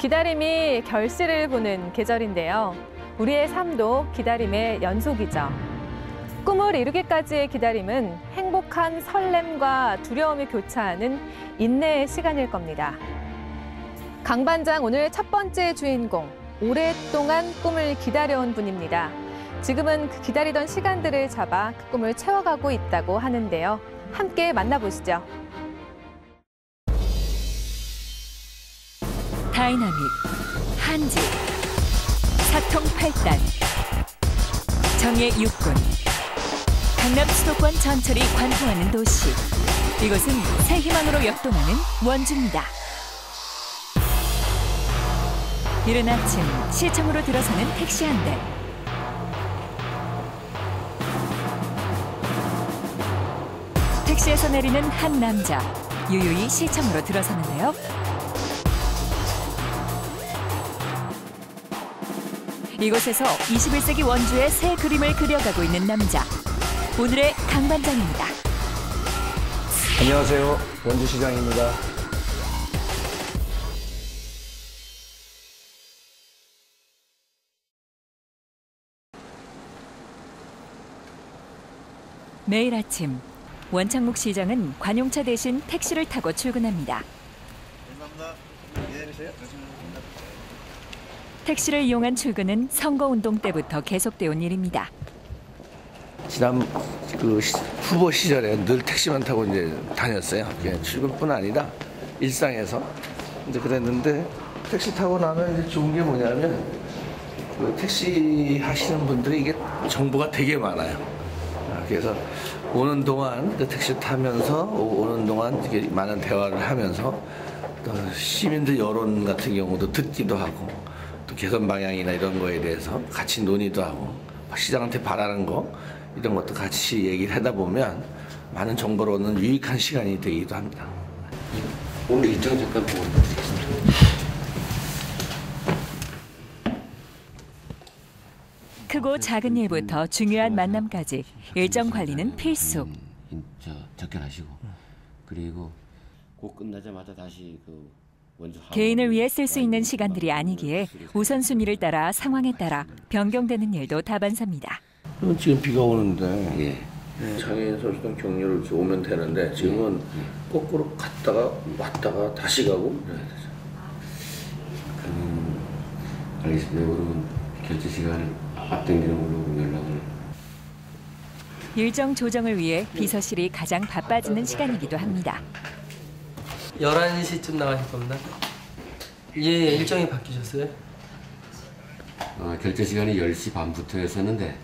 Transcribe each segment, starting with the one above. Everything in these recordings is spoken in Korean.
기다림이 결실을 보는 계절인데요. 우리의 삶도 기다림의 연속이죠. 꿈을 이루기까지의 기다림은 행복한 설렘과 두려움이 교차하는 인내의 시간일 겁니다. 강반장 오늘 첫 번째 주인공, 오랫동안 꿈을 기다려온 분입니다. 지금은 그 기다리던 시간들을 잡아 그 꿈을 채워가고 있다고 하는데요. 함께 만나보시죠. 다이나믹, 한지, 사통팔단, 정의 육군, 강남 수도권 전철이 관통하는 도시. 이곳은 새 희망으로 역동하는 원주입니다. 이른 아침 시청으로 들어서는 택시 한 대. 택시에서 내리는 한 남자, 유유히 시청으로 들어서는데요. 이곳에서 21세기 원주의 새 그림을 그려가고 있는 남자, 오늘의 강반장입니다. 안녕하세요. 원주시장입니다. 매일 아침 원창목 시장은 관용차 대신 택시를 타고 출근합니다. 택시를 이용한 출근은 선거운동 때부터 계속되어 온 일입니다. 지난 후보 시절에 늘 택시만 타고 이제 다녔어요. 출근뿐 아니라 일상에서 이제 그랬는데 택시 타고 나면 이제 좋은 게 뭐냐면 그 택시 하시는 분들이 이게 정보가 되게 많아요. 그래서 오는 동안 그 택시 타면서 오는 동안 되게 많은 대화를 하면서 또 시민들 여론 같은 경우도 듣기도 하고 또 개선 방향이나 이런 거에 대해서 같이 논의도 하고 시장한테 바라는 거 이런 것도 같이 얘기를 하다 보면 많은 정보를 얻는 유익한 시간이 되기도 합니다. 오늘 일정 잠깐 보고 드리겠습니다. 크고 작은 일부터 중요한 만남까지 일정 관리는 필수. 접견하시고 그리고 곧 끝나자마자 다시 원주 개인을 위해 쓸 수 있는 시간들이 아니기에 우선순위를 따라 상황에 따라 변경되는 일도 다반사입니다. 지금 비가 오는데 장애인 선수단 격려를 오면 되는데 지금은 거꾸로 갔다가 왔다가 다시 가고 알겠습니다. 그러면 결제 시간을 앞당기는 걸로 연락을. 일정 조정을 위해 비서실이 가장 바빠지는 시간이기도 합니다. 11시쯤 나가실 겁니다. 예, 일정이 바뀌셨어요? 결제 시간이 10시 반부터 했었는데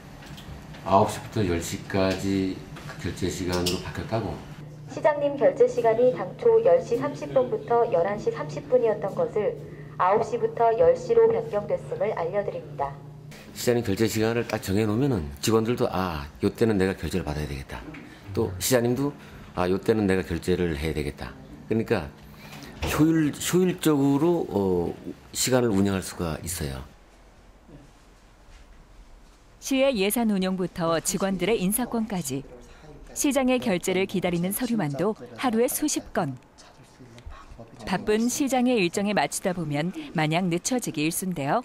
9시부터 10시까지 결제 시간으로 바뀌었다고. 시장님 결제 시간이 당초 10시 30분부터 11시 30분이었던 것을 9시부터 10시로 변경됐음을 알려드립니다. 시장님 결제 시간을 딱 정해놓으면은 직원들도 요때는 내가 결제를 받아야 되겠다. 또 시장님도 요때는 내가 결제를 해야 되겠다. 그러니까 효율적으로 시간을 운영할 수가 있어요. 시의 예산 운용부터 직원들의 인사권까지 시장의 결제를 기다리는 서류만도 하루에 수십 건. 바쁜 시장의 일정에 맞추다 보면 마냥 늦춰지기 일쑤인데요.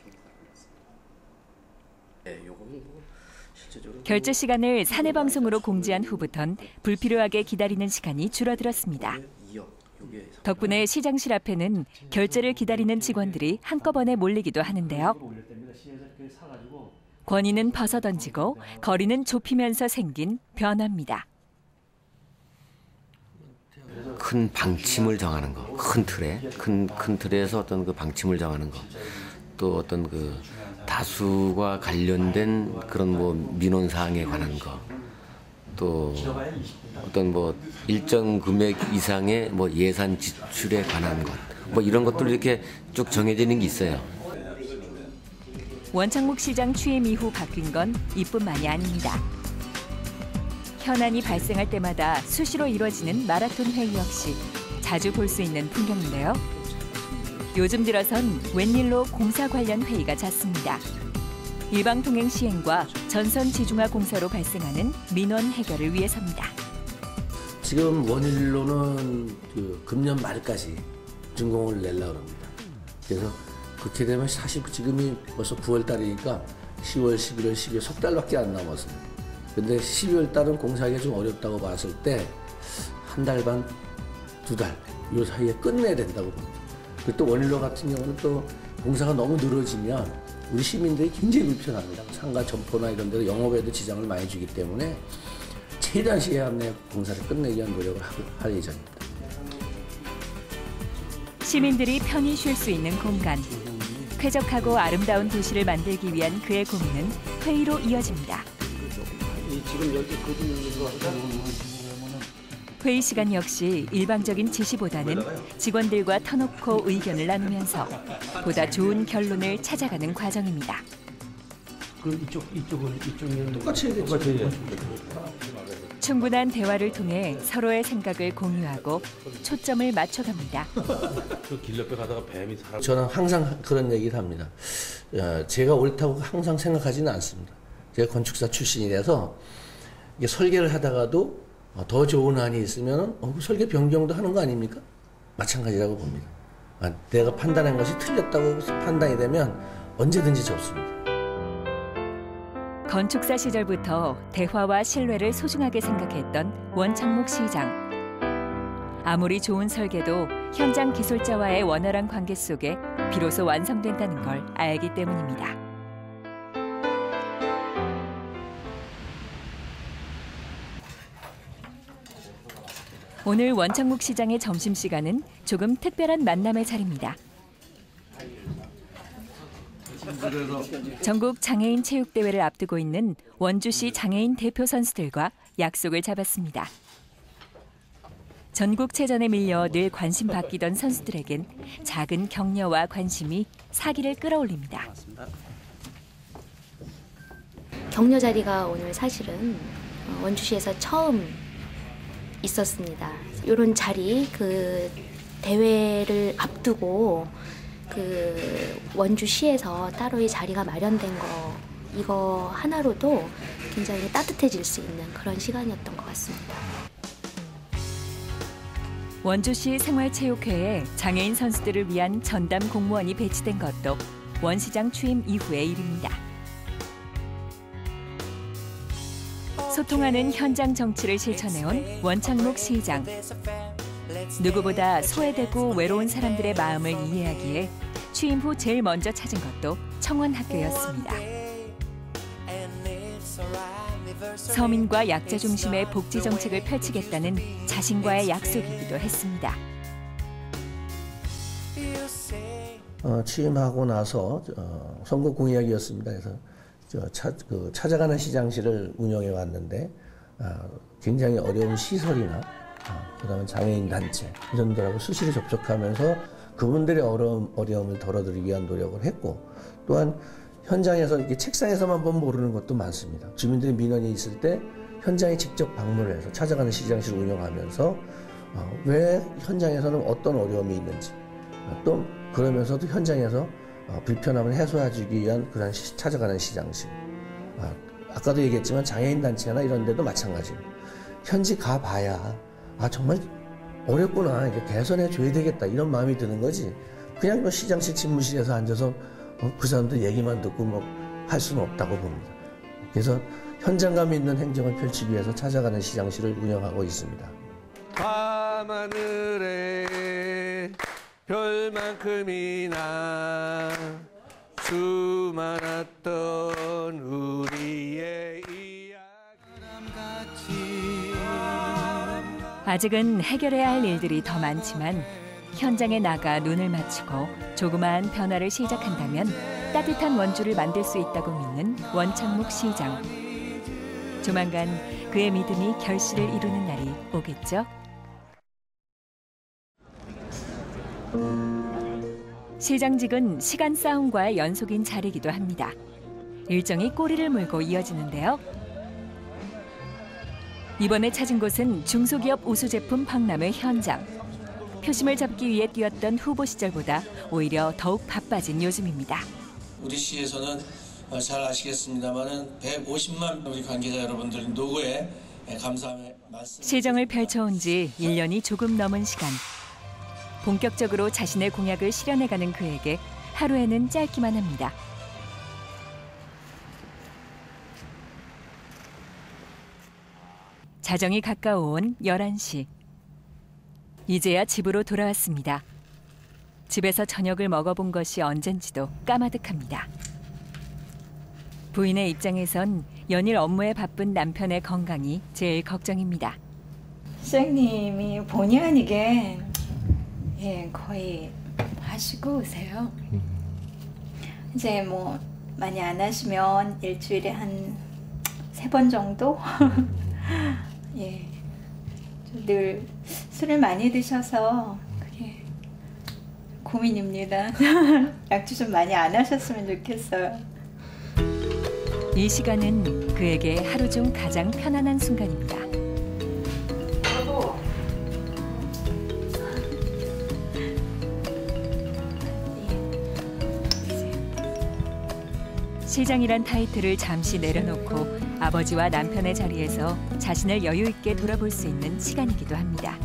결제 시간을 사내 방송으로 공지한 후부턴 불필요하게 기다리는 시간이 줄어들었습니다. 덕분에 시장실 앞에는 결제를 기다리는 직원들이 한꺼번에 몰리기도 하는데요. 권위는 벗어던지고 거리는 좁히면서 생긴 변화입니다. 큰 방침을 정하는 거, 큰 틀에서 어떤 그 방침을 정하는 거, 또 어떤 그 다수와 관련된 그런 민원 사항에 관한 거, 또 어떤 일정 금액 이상의 예산 지출에 관한 것, 이런 것들 이렇게 쭉 정해지는 게 있어요. 원창목 시장 취임 이후 바뀐 건 이뿐만이 아닙니다. 현안이 발생할 때마다 수시로 이뤄지는 마라톤 회의 역시 자주 볼 수 있는 풍경인데요. 요즘 들어선 웬일로 공사 관련 회의가 잦습니다. 일방통행 시행과 전선지중화 공사로 발생하는 민원 해결을 위해서입니다. 지금 원일로는 금년 말까지 준공을 내려고 합니다. 그래서 그렇게 되면 사실 지금이 벌써 9월 달이니까 10월, 11월, 12월 석 달밖에 안 남았어요. 근데 12월 달은 공사하기가 좀 어렵다고 봤을 때 한 달 반, 2달 요 사이에 끝내야 된다고 봅니다. 그리고 또 원일로 같은 경우는 또 공사가 너무 늘어지면 우리 시민들이 굉장히 불편합니다. 상가 점포나 이런 데서 영업에도 지장을 많이 주기 때문에 최대한 시간 내에 공사를 끝내기 위한 노력을 할 예정입니다. 시민들이 편히 쉴 수 있는 공간. 쾌적하고 아름다운 도시를 만들기 위한 그의 고민은 회의로 이어집니다. 회의 시간 역시 일방적인 지시보다는 직원들과 터놓고 의견을 나누면서 보다 좋은 결론을 찾아가는 과정입니다. 그럼 이쪽은 똑같이 해야겠죠. 충분한 대화를 통해 서로의 생각을 공유하고 초점을 맞춰갑니다. 길 옆에 가다가 뱀이 사람. 저는 항상 그런 얘기를 합니다. 제가 옳다고 항상 생각하지는 않습니다. 제가 건축사 출신이라서 이게 설계를 하다가도 더 좋은 안이 있으면 설계 변경도 하는 거 아닙니까? 마찬가지라고 봅니다. 내가 판단한 것이 틀렸다고 판단이 되면 언제든지 접습니다. 건축사 시절부터 대화와 신뢰를 소중하게 생각했던 원창목 시장. 아무리 좋은 설계도 현장 기술자와의 원활한 관계 속에 비로소 완성된다는 걸 알기 때문입니다. 오늘 원창목 시장의 점심시간은 조금 특별한 만남의 자리입니다. 전국 장애인 체육대회를 앞두고 있는 원주시 장애인 대표 선수들과 약속을 잡았습니다. 전국체전에 밀려 늘 관심 받기던 선수들에겐 작은 격려와 관심이 사기를 끌어올립니다. 격려 자리가 오늘 사실은 원주시에서 처음 있었습니다. 이런 자리, 그 대회를 앞두고 그 원주시에서 따로의 자리가 마련된 거, 이거 하나로도 굉장히 따뜻해질 수 있는 그런 시간이었던 것 같습니다. 원주시 생활체육회에 장애인 선수들을 위한 전담 공무원이 배치된 것도 원 시장 취임 이후의 일입니다. 소통하는 현장 정치를 실천해온 원창목 시장. 누구보다 소외되고 외로운 사람들의 마음을 이해하기에 취임 후 제일 먼저 찾은 것도 청원학교였습니다. 서민과 약자 중심의 복지 정책을 펼치겠다는 자신과의 약속이기도 했습니다. 취임하고 나서 선거 공약이었습니다. 그래서 찾아가는 시장실을 운영해 왔는데 굉장히 어려운 시설이나 그다음에 장애인 단체 이런 분들하고 수시로 접촉하면서 그분들의 어려움을 덜어드리기 위한 노력을 했고, 또한 현장에서 이렇게 책상에서만 보면 모르는 것도 많습니다. 주민들의 민원이 있을 때 현장에 직접 방문을 해서 찾아가는 시장실을 운영하면서 왜 현장에서는 어떤 어려움이 있는지, 또 그러면서도 현장에서 불편함을 해소해주기 위한 그런 찾아가는 시장실. 아까도 얘기했지만 장애인 단체나 이런 데도 마찬가지입니다. 현지 가봐야 정말 어렵구나, 이게 개선해 줘야 되겠다 이런 마음이 드는 거지, 그냥 시장실 집무실에서 앉아서 그 사람들 얘기만 듣고 할 수는 없다고 봅니다. 그래서 현장감 있는 행정을 펼치기 위해서 찾아가는 시장실을 운영하고 있습니다. 밤하늘에 별만큼이나 수많았던 우리의 이야기. 아직은 해결해야 할 일들이 더 많지만 현장에 나가 눈을 맞추고 조그마한 변화를 시작한다면 따뜻한 원주를 만들 수 있다고 믿는 원창목 시장. 조만간 그의 믿음이 결실을 이루는 날이 오겠죠? 시장직은 시간 싸움과의 연속인 자리이기도 합니다. 일정이 꼬리를 물고 이어지는데요. 이번에 찾은 곳은 중소기업 우수제품 박람회 현장. 표심을 잡기 위해 뛰었던 후보 시절보다 오히려 더욱 바빠진 요즘입니다. 우리 시에서는 잘 아시겠습니다만은 150만 우리 관계자 여러분들 노고에 감사함의 말씀. 시정을 펼쳐온 지 1년이 조금 넘은 시간. 본격적으로 자신의 공약을 실현해가는 그에게 하루에는 짧기만 합니다. 자정이 가까워온 11시. 이제야 집으로 돌아왔습니다. 집에서 저녁을 먹어본 것이 언젠지도 까마득합니다. 부인의 입장에선 연일 업무에 바쁜 남편의 건강이 제일 걱정입니다. 시장님이 본의 아니게 거의 하시고 오세요. 이제 뭐 많이 안 하시면 일주일에 한 3번 정도? 예, 늘 술을 많이 드셔서 그게 고민입니다. 약주 좀 많이 안 하셨으면 좋겠어요. 이 시간은 그에게 하루 중 가장 편안한 순간입니다. 시장이란 타이틀을 잠시 내려놓고 아버지와 남편의 자리에서 자신을 여유 있게 돌아볼 수 있는 시간이기도 합니다.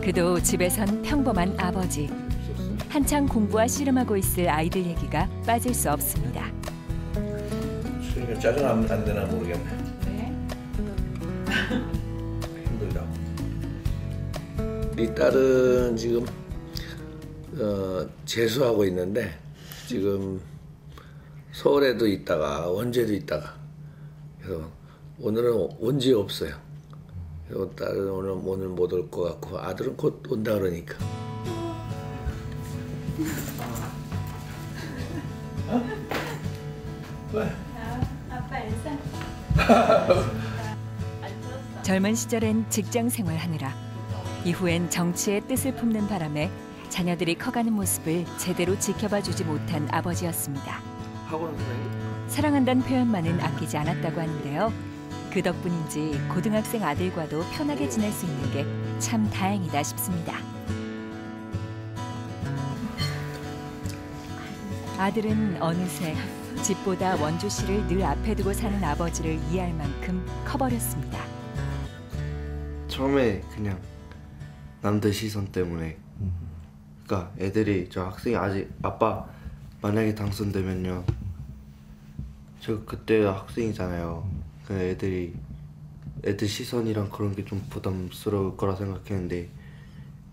그도 집에선 평범한 아버지. 한창 공부와 씨름하고 있을 아이들 얘기가 빠질 수 없습니다. 수영이 짜증 안 되나 모르겠네. 왜? 힘들다고. 이 딸은 지금 재수하고 있는데 지금 서울에도 있다가 원주에도 있다가 그래서 오늘은 온 지 없어요. 그래서 딸은 오늘 못 올 것 같고 아들은 곧 온다 그러니까. 왜? 아빠 인사. 젊은 시절엔 직장 생활하느라 이후엔 정치의 뜻을 품는 바람에 자녀들이 커가는 모습을 제대로 지켜봐 주지 못한 아버지였습니다. 학원 선생님? 사랑한다는 표현만은 아끼지 않았다고 하는데요. 그 덕분인지 고등학생 아들과도 편하게 지낼 수 있는 게 참 다행이다 싶습니다. 아들은 어느새 집보다 원주시를 늘 앞에 두고 사는 아버지를 이해할 만큼 커버렸습니다. 처음에 그냥 남들 시선 때문에 그러니까 애들이 저 학생이 아직 아빠 만약에 당선되면요 저 그때 학생이잖아요. 그 애들 시선이랑 그런 게 좀 부담스러울 거라 생각했는데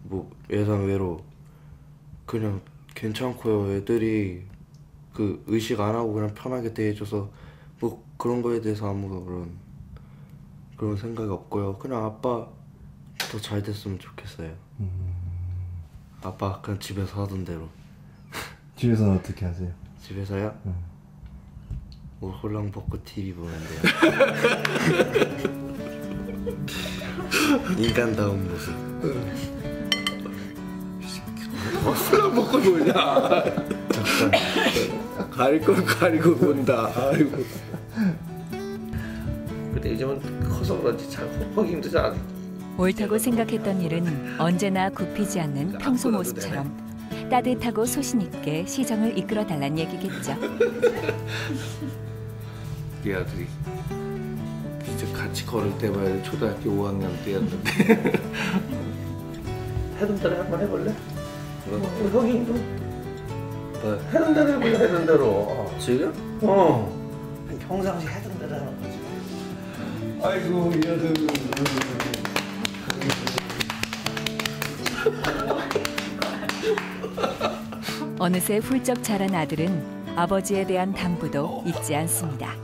뭐 예상외로 그냥 괜찮고요. 애들이 그 의식 안 하고 그냥 편하게 대해줘서 뭐 그런 거에 대해서 아무런 그런 생각이 없고요. 그냥 아빠 더 잘 됐으면 좋겠어요. 아빠 그냥 집에서 하던 대로. 집에서는 어떻게 하세요? 집에서요? 뭐 홀랑 벗고 TV 보는데요. 인간다운 모습. 홀랑 벗고 보냐? 가리고 본다. 아이고. 근데 요즘은 커서 그런지 잘 허기 힘들잖아. 옳다고 생각했던 일은 언제나 굽히지 않는 평소 모습처럼 따뜻하고 소신 있게 시정을 이끌어 달란 얘기겠죠. 이 아들이 이제 같이 걸을 때만 초등학교 5학년 때였는데 해둔 대로 한번 해볼래? 형님도 해둔 대로 해볼래? 해둔 대로. 지금? 평상시 해둔 대로 하는 거지. 아이고 이 아들. 어느새 훌쩍 자란 아들은 아버지에 대한 당부도 잊지 않습니다.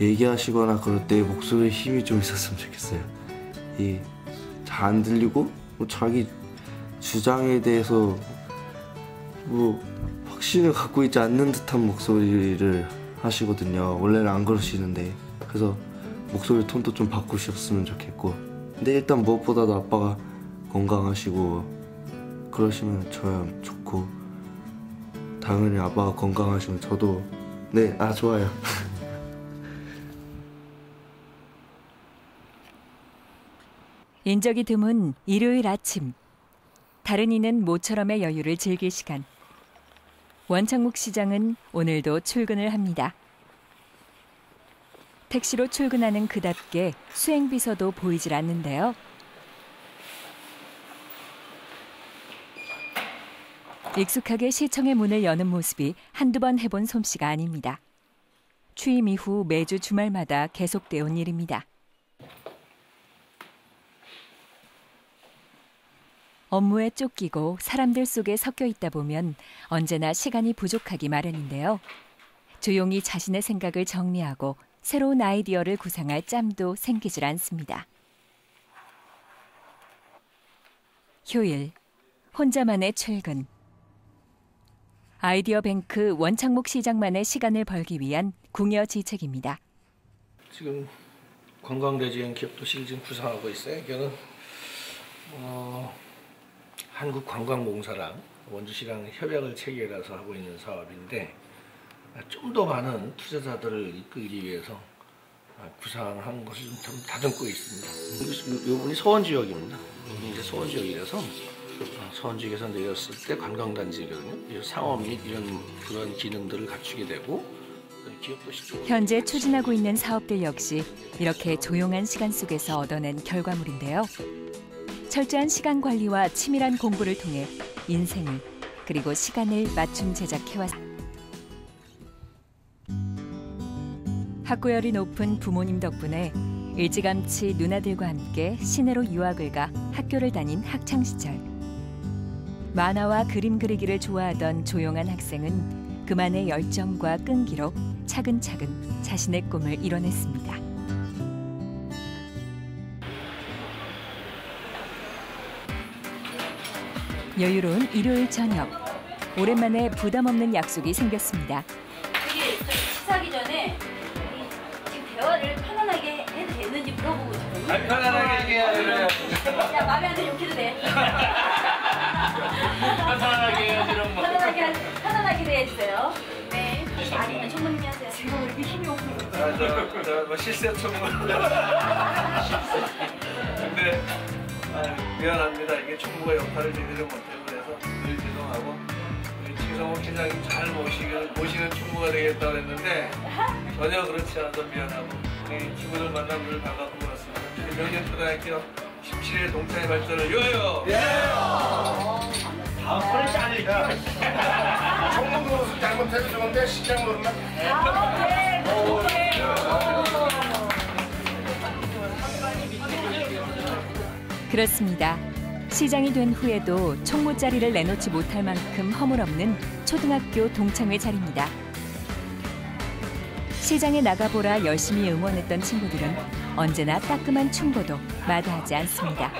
얘기하시거나 그럴 때 목소리에 힘이 좀 있었으면 좋겠어요. 잘 안 들리고 뭐 자기 주장에 대해서 뭐 확신을 갖고 있지 않는 듯한 목소리를 하시거든요. 원래는 안 그러시는데 그래서 목소리 톤도 좀 바꾸셨으면 좋겠고 근데 일단 무엇보다도 아빠가 건강하시고 그러시면 저야 좋고 당연히 아빠가 건강하시면 저도 네, 좋아요. 인적이 드문 일요일 아침. 다른 이는 모처럼의 여유를 즐길 시간. 원창국 시장은 오늘도 출근을 합니다. 택시로 출근하는 그답게 수행비서도 보이질 않는데요. 익숙하게 시청의 문을 여는 모습이 한두 번 해본 솜씨가 아닙니다. 취임 이후 매주 주말마다 계속되어 온 일입니다. 업무에 쫓기고 사람들 속에 섞여 있다 보면 언제나 시간이 부족하기 마련인데요. 조용히 자신의 생각을 정리하고 새로운 아이디어를 구상할 짬도 생기질 않습니다. 휴일, 혼자만의 출근. 아이디어 뱅크 원창목 시장만의 시간을 벌기 위한 궁여지책입니다. 지금 관광대지형 기업도시를 지금 구상하고 있어요. 이거는 한국관광공사랑 원주시랑 협약을 체결해서 하고 있는 사업인데 좀 더 많은 투자자들을 이끌기 위해서 구상한 것을 좀 다듬고 있습니다. 이 부분이 서원 지역입니다. 이제 서원 지역이라서 서원 지역에서 내렸을 때 관광단지거든요. 상업 및 그런 기능들을 갖추게 되고 현재 추진하고 있는 사업들 역시 이렇게 조용한 시간 속에서 얻어낸 결과물인데요. 철저한 시간 관리와 치밀한 공부를 통해 인생을 그리고 시간을 맞춤 제작해왔습니다. 학구열이 높은 부모님 덕분에 일찌감치 누나들과 함께 시내로 유학을 가 학교를 다닌 학창시절. 만화와 그림 그리기를 좋아하던 조용한 학생은 그만의 열정과 끈기로 차근차근 자신의 꿈을 이뤄냈습니다. 여유로운 일요일 저녁. 오랜만에 부담 없는 약속이 생겼습니다. 식사하기 전에 지금 대화를 편안하게 해도 되는지 물어보고 싶어요. 편안하게 얘기해야 돼요. 야, 마음에 안 들면 욕해도 돼. 편안하게 해야지. 편안하게 해주세요. 네. 아니면 총무님이 하세요. 제가 왜 이렇게 힘이 없어요? 실세 총무. 근데 미안합니다. 이게 총무가 역할을 제대로 못하고 그래서 늘 죄송하고 우리 최성호 회장님 잘 모시는 총무가 되겠다고 했는데 전혀 그렇지 않아서 미안하고 우리 친구들 만나면 늘 반갑고 그렇습니다. 명년초등학교 17회 동창회 발전을 위하여! 예! 다음번에 짜니까 총무 노릇을 잘못해도 좋은데 시장 노릇만 그렇습니다. 시장이 된 후에도 총무 자리를 내놓지 못할 만큼 허물없는 초등학교 동창회 자리입니다. 시장에 나가보라 열심히 응원했던 친구들은 언제나 따끔한 충고도 마다하지 않습니다.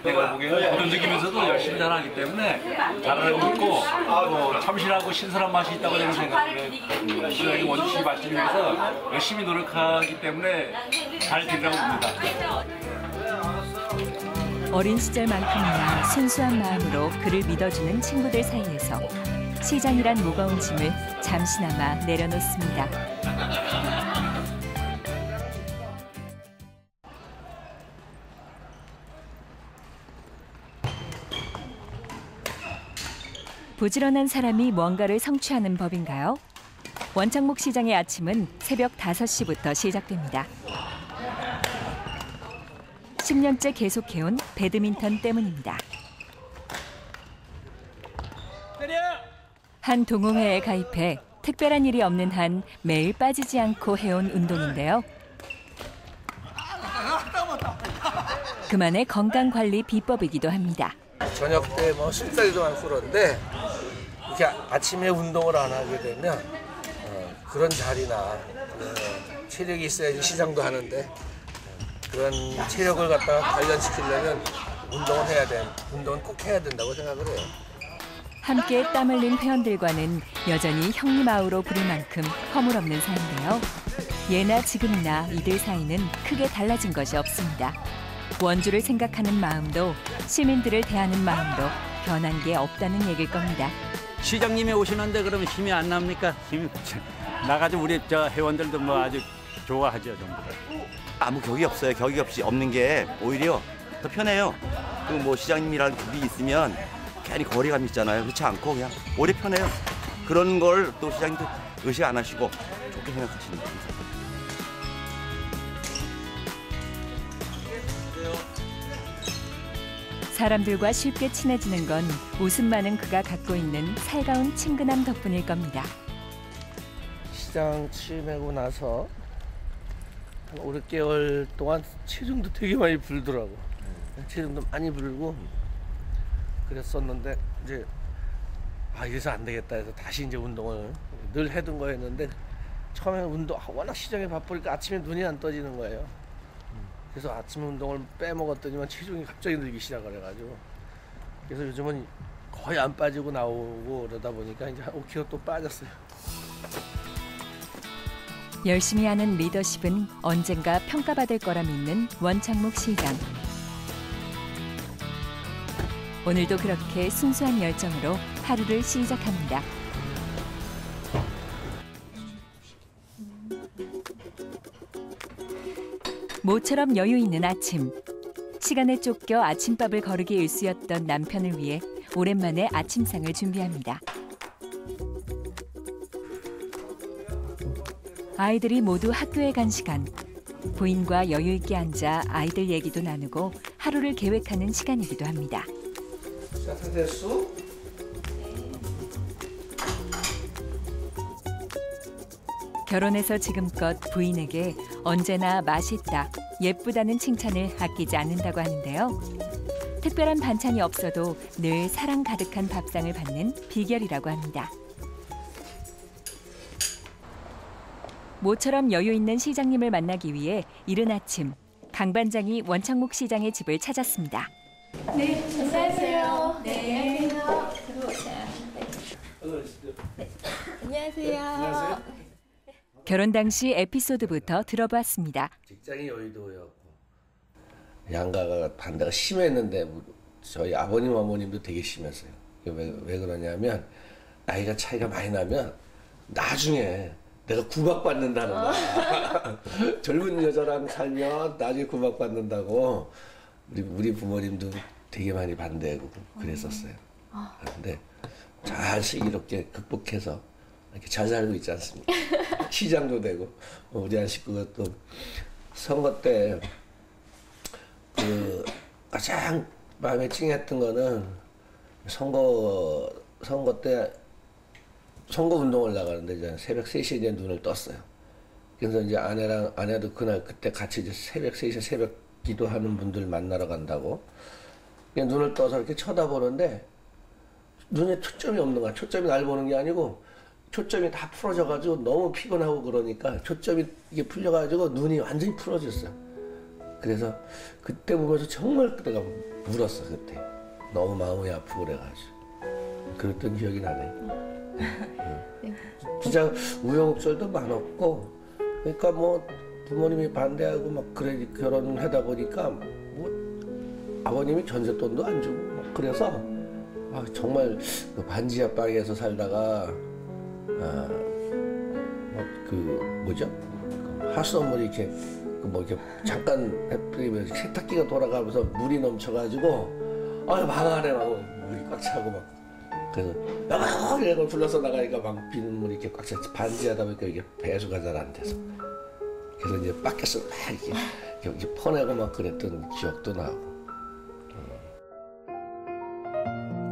내가 보기에는 그런 느끼면서도 열심히 잘하기 때문에 잘하고 있고 또 참신하고 신선한 맛이 있다고 저는 생각해요. 시장이 원주시 발전을 위해서 열심히 노력하기 때문에 잘 되리라고 봅니다. 어린 시절만큼이나 순수한 마음으로 그를 믿어주는 친구들 사이에서 시장이란 무거운 짐을 잠시나마 내려놓습니다. 부지런한 사람이 뭔가를 성취하는 법인가요? 원창목 시장의 아침은 새벽 5시부터 시작됩니다. 10년째 계속해온 배드민턴 때문입니다. 한 동호회에 가입해 특별한 일이 없는 한 매일 빠지지 않고 해온 운동인데요. 그만의 건강관리 비법이기도 합니다. 저녁 때 식사기도 많고 그런데 이렇게 아침에 운동을 안 하게 되면 그런 자리나 체력이 있어야지 시장도 하는데 그런 체력을 갖다가 단련시키려면 운동은 꼭 해야 된다고 생각을 해요. 함께 땀 흘린 회원들과는 여전히 형님아우로 부를 만큼 허물없는 사이인데요. 예나 지금이나 이들 사이는 크게 달라진 것이 없습니다. 원주를 생각하는 마음도 시민들을 대하는 마음도 변한 게 없다는 얘기일 겁니다. 시장님이 오시는데 그러면 힘이 안 납니까? 힘이 나가지고 우리 회원들도 뭐 아주 좋아하죠, 전부 다. 아무 격이 없어요. 격이 없이 없는 게 오히려 더 편해요. 그리고 뭐 시장님이라는 분이 있으면 괜히 거리감 있잖아요. 그렇지 않고 그냥 오래 편해요. 그런 걸 또 시장님도 의식 안 하시고 좋게 생각하시는 거예요. 사람들과 쉽게 친해지는 건 웃음 많은 그가 갖고 있는 살가운 친근함 덕분일 겁니다. 시장 취임하고 나서 한 5, 6개월 동안 체중도 되게 많이 불더라고. 체중도 많이 불고 그랬었는데 이제 이래서 안 되겠다 해서 다시 이제 운동을 늘 해둔 거였는데 처음에 운동 워낙 시장에 바쁘니까 아침에 눈이 안 떠지는 거예요. 그래서 아침 운동을 빼먹었더니만 체중이 갑자기 늘기 시작을 해가지고 그래서 요즘은 거의 안 빠지고 나오고 그러다 보니까 이제 한 5kg 또 빠졌어요. 열심히 하는 리더십은 언젠가 평가받을 거라 믿는 원창목 시장. 오늘도 그렇게 순수한 열정으로 하루를 시작합니다. 모처럼 여유 있는 아침. 시간에 쫓겨 아침밥을 거르기 일쑤였던 남편을 위해 오랜만에 아침상을 준비합니다. 아이들이 모두 학교에 간 시간. 부인과 여유 있게 앉아 아이들 얘기도 나누고 하루를 계획하는 시간이기도 합니다. 자, 됐어? 결혼해서 지금껏 부인에게 언제나 맛있다, 예쁘다는 칭찬을 아끼지 않는다고 하는데요. 특별한 반찬이 없어도 늘 사랑 가득한 밥상을 받는 비결이라고 합니다. 모처럼 여유 있는 시장님을 만나기 위해 이른 아침 강 반장이 원창목 시장의 집을 찾았습니다. 네, 안녕하세요. 네, 안녕하세요. 들어오세요. 네. 안녕하세요. 결혼 당시 에피소드부터 들어봤습니다. 직장이 여의도였고 양가가 반대가 심했는데 저희 아버님 어머님도 되게 심했어요. 왜 그러냐면 나이가 차이가 많이 나면 나중에 내가 구박받는다는 거야. 젊은 여자랑 살면 나중에 구박받는다고 우리 부모님도 되게 많이 반대하고 그랬었어요. 그런데 잘 슬기롭게 극복해서 이렇게 잘 살고 있지 않습니까? 시장도 되고 우리 한 식구가 또 선거 때 그 가장 마음에 찡했던 거는 선거 때 선거 운동을 나가는데 이제 새벽 3시에 이제 눈을 떴어요. 그래서 이제 아내도 그때 같이 이제 새벽 3시에 새벽 기도하는 분들 만나러 간다고 그냥 눈을 떠서 이렇게 쳐다보는데 눈에 초점이 없는 거야. 초점이 날 보는 게 아니고 초점이 다 풀어져가지고 너무 피곤하고 그러니까 초점이 이게 풀려가지고 눈이 완전히 풀어졌어요. 그래서 그때 보면서 정말 내가 울었어. 그때 너무 마음이 아프고 그래가지고 그랬던 기억이 나네. 진짜 우여곡절도 많았고 그러니까 뭐 부모님이 반대하고 막 그래 결혼하다 보니까 뭐 아버님이 전세돈도 안 주고 막 그래서 정말 그 반지 앞방에서 살다가 하수도물이 이렇게 이렇게 잠깐 해프리면 세탁기가 돌아가면서 물이 넘쳐가지고 망하네 막 물이 꽉 차고 막 그래서 이걸 불러서 나가니까 막 비눗물이 이렇게 꽉 차 반지하다 보니까 이게 배수가 잘 안 돼서 그래서 이제 밖에서 막 이렇게 퍼내고 막 그랬던 기억도 나고.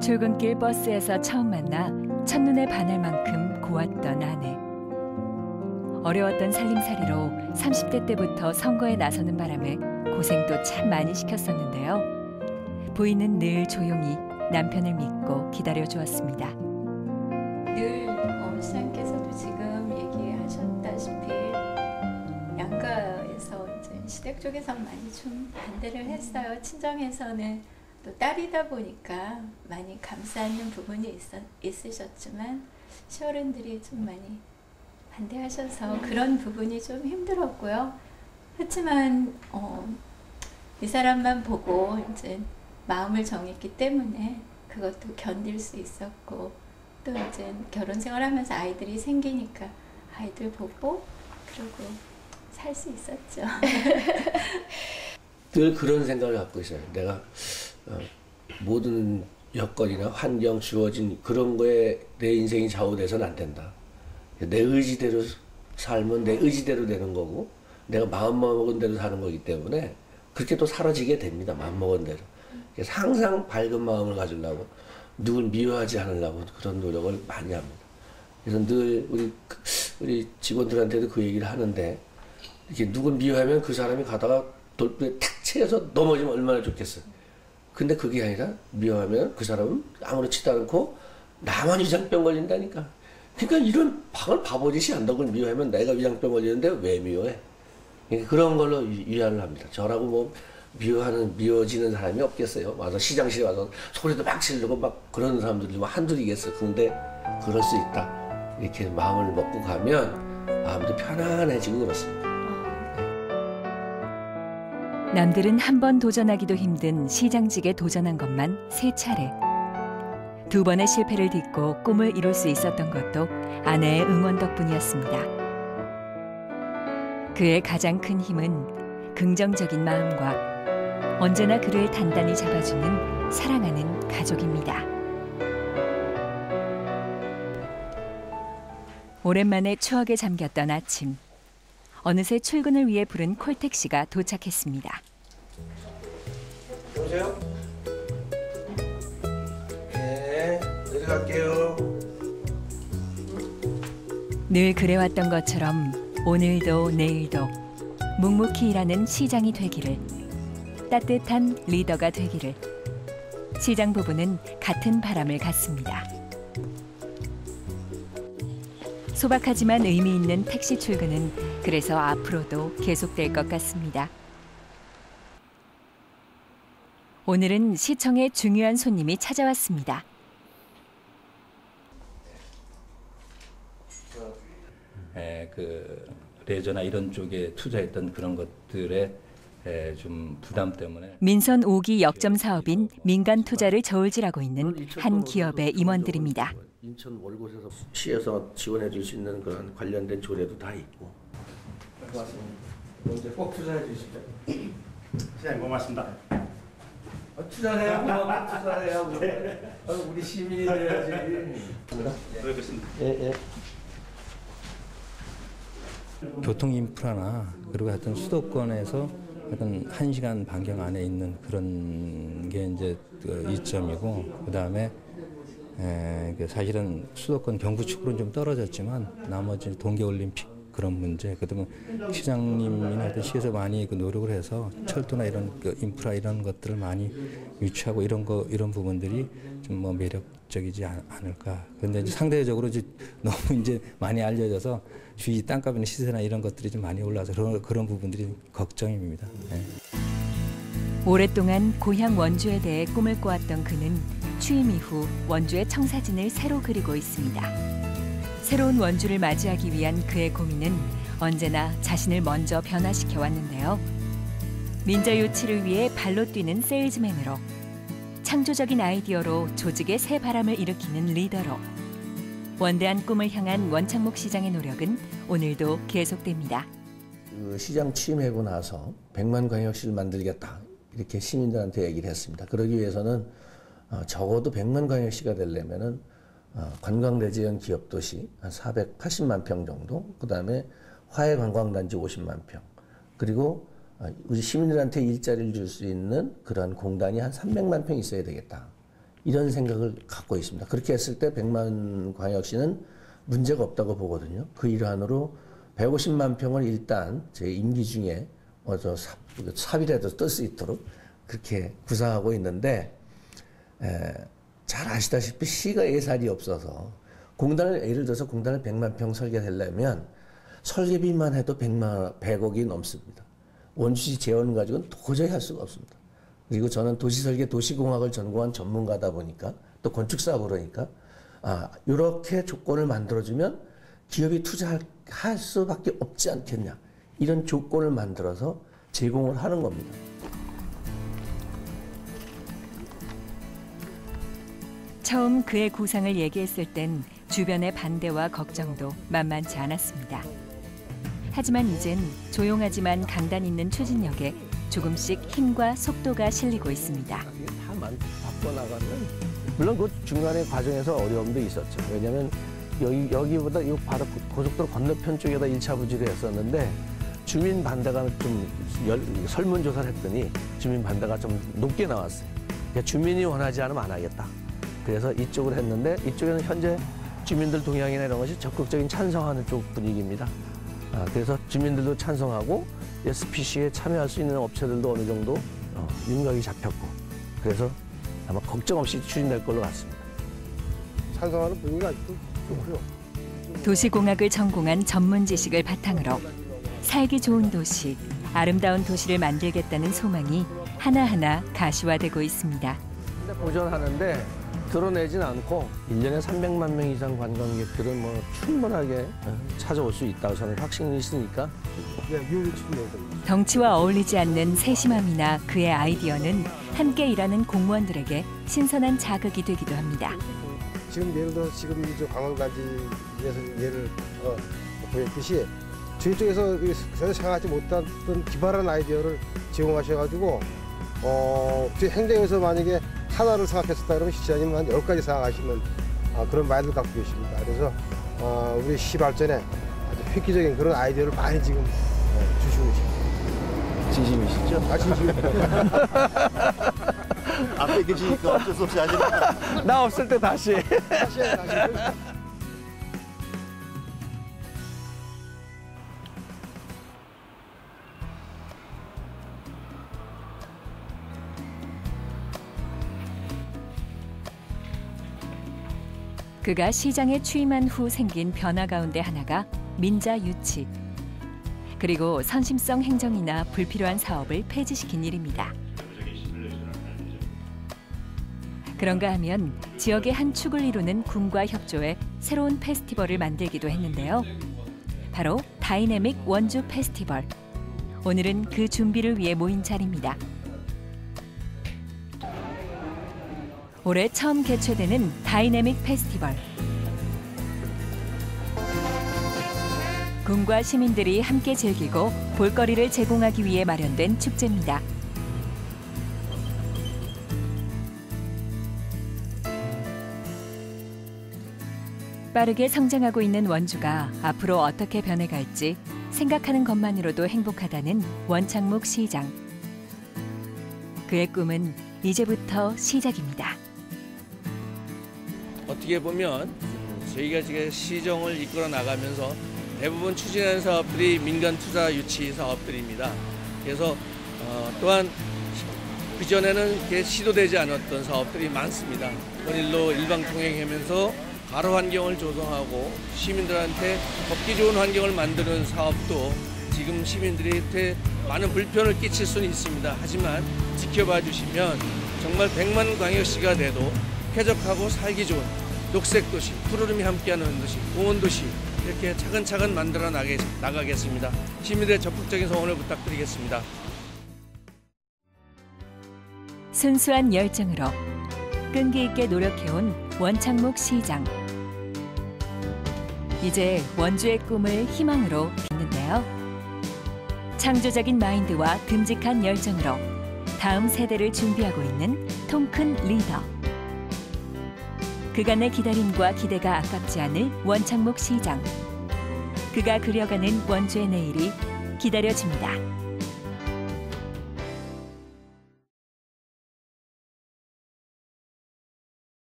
출근길 버스에서 처음 만나 첫눈에 반할 만큼 고왔던 아내. 어려웠던 살림살이로 30대 때부터 선거에 나서는 바람에 고생도 참 많이 시켰었는데요. 부인은 늘 조용히 남편을 믿고 기다려주었습니다. 늘 시장께서도 지금 얘기하셨다시피 양가에서 이제 시댁 쪽에서 많이 좀 반대를 했어요. 친정에서는 또 딸이다 보니까 많이 감싸는 부분이 있으셨지만 시어른들이 좀 많이 반대하셔서 그런 부분이 좀 힘들었고요. 그렇지만 이 사람만 보고 이제 마음을 정했기 때문에 그것도 견딜 수 있었고 또 이제 결혼 생활하면서 아이들이 생기니까 아이들 보고 그러고 살 수 있었죠. 늘 그런 생각을 갖고 있어요. 내가 모든 여건이나 환경 주어진 그런 거에 내 인생이 좌우돼서는 안 된다. 내 의지대로 살면 내 의지대로 되는 거고 내가 마음먹은 대로 사는 거기 때문에 그렇게 또 사라지게 됩니다. 마음먹은 대로. 그래서 항상 밝은 마음을 가지려고 누굴 미워하지 않으려고 그런 노력을 많이 합니다. 그래서 늘 우리 직원들한테도 그 얘기를 하는데 이렇게 누굴 미워하면 그 사람이 가다가 돌부에 탁 채여서 넘어지면 얼마나 좋겠어요. 근데 그게 아니라 미워하면 그 사람은 아무렇지도 않고 나만 위장병 걸린다니까. 그러니까 이런 바보짓이 한다고 미워하면 내가 위장병 걸리는데 왜 미워해? 그러니까 그런 걸로 위안을 합니다. 저라고 뭐 미워지는 사람이 없겠어요. 와서 시장실에 와서 소리도 막 지르고 막 그런 사람들이 뭐 한둘이겠어요. 근데 그럴 수 있다. 이렇게 마음을 먹고 가면 마음도 편안해지고 그렇습니다. 남들은 한 번 도전하기도 힘든 시장직에 도전한 것만 3차례. 2번의 실패를 딛고 꿈을 이룰 수 있었던 것도 아내의 응원 덕분이었습니다. 그의 가장 큰 힘은 긍정적인 마음과 언제나 그를 단단히 잡아주는 사랑하는 가족입니다. 오랜만에 추억에 잠겼던 아침. 어느새 출근을 위해 부른 콜택시가 도착했습니다. 여보세요? 네, 내려갈게요. 늘 그래왔던 것처럼 오늘도 내일도 묵묵히 일하는 시장이 되기를, 따뜻한 리더가 되기를. 시장 부부는 같은 바람을 갖습니다. 소박하지만 의미 있는 택시 출근은 그래서 앞으로도 계속될 것 같습니다. 오늘은 시청에 중요한 손님이 찾아왔습니다. 그 레저나 이런 쪽에 투자했던 그런 것들에 좀 부담 때문에 민선 5기 역점 사업인 민간 투자를 저울질하고 있는 한 기업의 임원들입니다. 인천 월곶에서 시에서 지원해 줄 수 있는 그런 관련된 조례도 다 있고. 고맙습니다. 언제 꼭 투자해 주시죠. 시장님 고맙습니다. 투자해요. 투자해요. 우리 시민이 돼야지. 그렇습니다. 예. 교통 인프라나 그리고 하여튼 수도권에서 하여튼 1시간 반경 안에 있는 그런 게 이제 그 이점이고, 그다음에 사실은 수도권 경부 축으로는 좀 떨어졌지만 나머지 동계올림픽 그런 문제, 그다음에 시장님이나 하여튼 시에서 많이 그 노력을 해서 철도나 이런 그 인프라 이런 것들을 많이 유치하고 이런 부분들이 좀 뭐 매력적이지 않을까. 그런데 이제 상대적으로 이제 너무 이제 많이 알려져서 주위 땅값이나 시세나 이런 것들이 좀 많이 올라서 그런 부분들이 걱정입니다. 네. 오랫동안 고향 원주에 대해 꿈을 꿔왔던 그는 취임 이후 원주의 청사진을 새로 그리고 있습니다. 새로운 원주를 맞이하기 위한 그의 고민은 언제나 자신을 먼저 변화시켜 왔는데요. 민자 유치를 위해 발로 뛰는 세일즈맨으로, 창조적인 아이디어로 조직의 새 바람을 일으키는 리더로, 원대한 꿈을 향한 원창목 시장의 노력은 오늘도 계속됩니다. 그 시장 취임하고 나서 100만 광역시를 만들겠다 이렇게 시민들한테 얘기를 했습니다. 그러기 위해서는 적어도 100만 광역시가 되려면은 관광대지형 기업도시 한 480만 평 정도, 그 다음에 화해관광단지 50만 평, 그리고 우리 시민들한테 일자리를 줄 수 있는 그러한 공단이 한 300만 평 있어야 되겠다. 이런 생각을 갖고 있습니다. 그렇게 했을 때 100만 광역시는 문제가 없다고 보거든요. 그 일환으로 150만 평을 일단 제 임기 중에 삽이라도 뜰 수 있도록 그렇게 구상하고 있는데, 잘 아시다시피 시가 예산이 없어서 예를 들어서 공단을 100만 평 설계하려면 설계비만 해도 100억이 넘습니다. 원주시 재원 가지고는 도저히 할 수가 없습니다. 그리고 저는 도시설계, 도시공학을 전공한 전문가다 보니까 또 건축사고 그러니까 이렇게 조건을 만들어주면 기업이 투자할 수밖에 없지 않겠냐, 이런 조건을 만들어서 제공을 하는 겁니다. 처음 그의 구상을 얘기했을 땐 주변의 반대와 걱정도 만만치 않았습니다. 하지만 이젠 조용하지만 강단 있는 추진력에 조금씩 힘과 속도가 실리고 있습니다. 다 바꿔나가면 물론 그 중간에 과정에서 어려움도 있었죠. 왜냐하면 여기보다 바로 고속도로 건너편 쪽에다 1차 부지를 했었는데 주민 반대가 좀 설문조사를 했더니 주민 반대가 좀 높게 나왔어요. 주민이 원하지 않으면 안 하겠다. 그래서 이쪽을 했는데 이쪽에는 현재 주민들 동향이나 이런 것이 적극적인 찬성하는 쪽 분위기입니다. 그래서 주민들도 찬성하고 SPC에 참여할 수 있는 업체들도 어느 정도 윤곽이 잡혔고 그래서 아마 걱정 없이 추진될 걸로 같습니다. 찬성하는 분위기가 아직도 좋고요. 도시공학을 전공한 전문 지식을 바탕으로 살기 좋은 도시, 아름다운 도시를 만들겠다는 소망이 하나하나 가시화되고 있습니다. 근데 보존하는데 드러내진 않고 1년에 300만 명 이상 관광객들은 뭐 충분하게 찾아올 수 있다고 저는 확신이 있으니까. 덩치와 어울리지 않는 세심함이나 그의 아이디어는 함께 일하는 공무원들에게 신선한 자극이 되기도 합니다. 지금 예를 들어서 지금 이 관광단지에서 예를 보였듯이 저희 쪽에서 전혀 생각하지 못했던 기발한 아이디어를 제공하셔가지고 저희 행정에서 만약에 하나를 생각했었다 그러면 시장님은 한 10가지 생각하시는 그런 마인드를 갖고 계십니다. 그래서 우리 시 발전에 아주 획기적인 그런 아이디어를 많이 지금 주시고 계십니다. 진심이시죠? 진심입니다. 앞에 계시니까 어쩔 수 없이 하시니까. 나 없을 때 다시. 다시. 그가 시장에 취임한 후 생긴 변화 가운데 하나가 민자 유치. 그리고 선심성 행정이나 불필요한 사업을 폐지시킨 일입니다. 그런가 하면 지역의 한 축을 이루는 군과 협조해 새로운 페스티벌을 만들기도 했는데요. 바로 다이내믹 원주 페스티벌. 오늘은 그 준비를 위해 모인 자리입니다. 올해 처음 개최되는 다이내믹 페스티벌. 군과 시민들이 함께 즐기고 볼거리를 제공하기 위해 마련된 축제입니다. 빠르게 성장하고 있는 원주가 앞으로 어떻게 변해갈지 생각하는 것만으로도 행복하다는 원창목 시장. 그의 꿈은 이제부터 시작입니다. 어떻게 보면 저희가 지금 시정을 이끌어 나가면서 대부분 추진하는 사업들이 민간 투자 유치 사업들입니다. 그래서 또한 그전에는 시도되지 않았던 사업들이 많습니다. 원일로 일방통행하면서 가로 환경을 조성하고 시민들한테 걷기 좋은 환경을 만드는 사업도 지금 시민들한테 많은 불편을 끼칠 수는 있습니다. 하지만 지켜봐 주시면 정말 100만 광역시가 돼도 쾌적하고 살기 좋은 녹색도시, 푸르름이 함께하는 도시, 공원도시 이렇게 차근차근 만들어 나가겠습니다. 시민들의 적극적인 성원을 부탁드리겠습니다. 순수한 열정으로 끈기 있게 노력해온 원창목 시장. 이제 원주의 꿈을 희망으로 빚는데요. 창조적인 마인드와 듬직한 열정으로 다음 세대를 준비하고 있는 통큰 리더. 그간의 기다림과 기대가 아깝지 않을 원창목 시장. 그가 그려가는 원주의 내일이 기다려집니다.